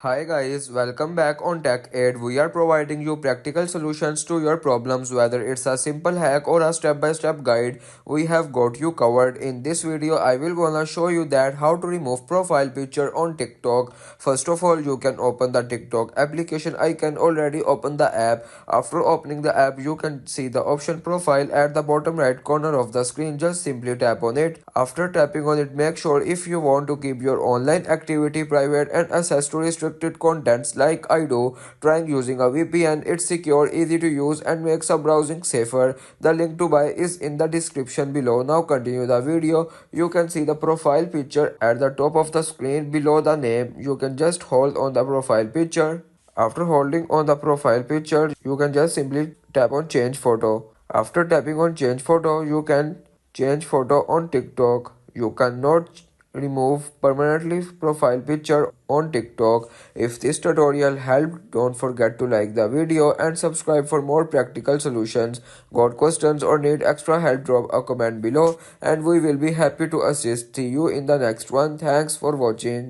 Hi guys, welcome back on Tech Aid. We are providing you practical solutions to your problems, whether it's a simple hack or a step-by-step guide. We have got you covered. In this video, I will gonna show you that how to remove profile picture on TikTok. First of all, you can open the TikTok application. I can already open the app. After opening the app, you can see the option profile at the bottom right corner of the screen. Just simply tap on it. After tapping on it, make sure if you want to keep your online activity private and access to restricted contents like I do. Trying using a VPN, it's secure, easy to use and makes a browsing safer. The link to buy is in the description below. Now continue the video. You can see the profile picture at the top of the screen below the name. You can just hold on the profile picture. After holding on the profile picture, you can just simply tap on change photo. After tapping on change photo, you can change photo on TikTok. You cannot remove permanently profile picture on TikTok. If this tutorial helped, don't forget to like the video and subscribe for more practical solutions. Got questions or need extra help, drop a comment below and we will be happy to assist. See you in the next one. Thanks for watching.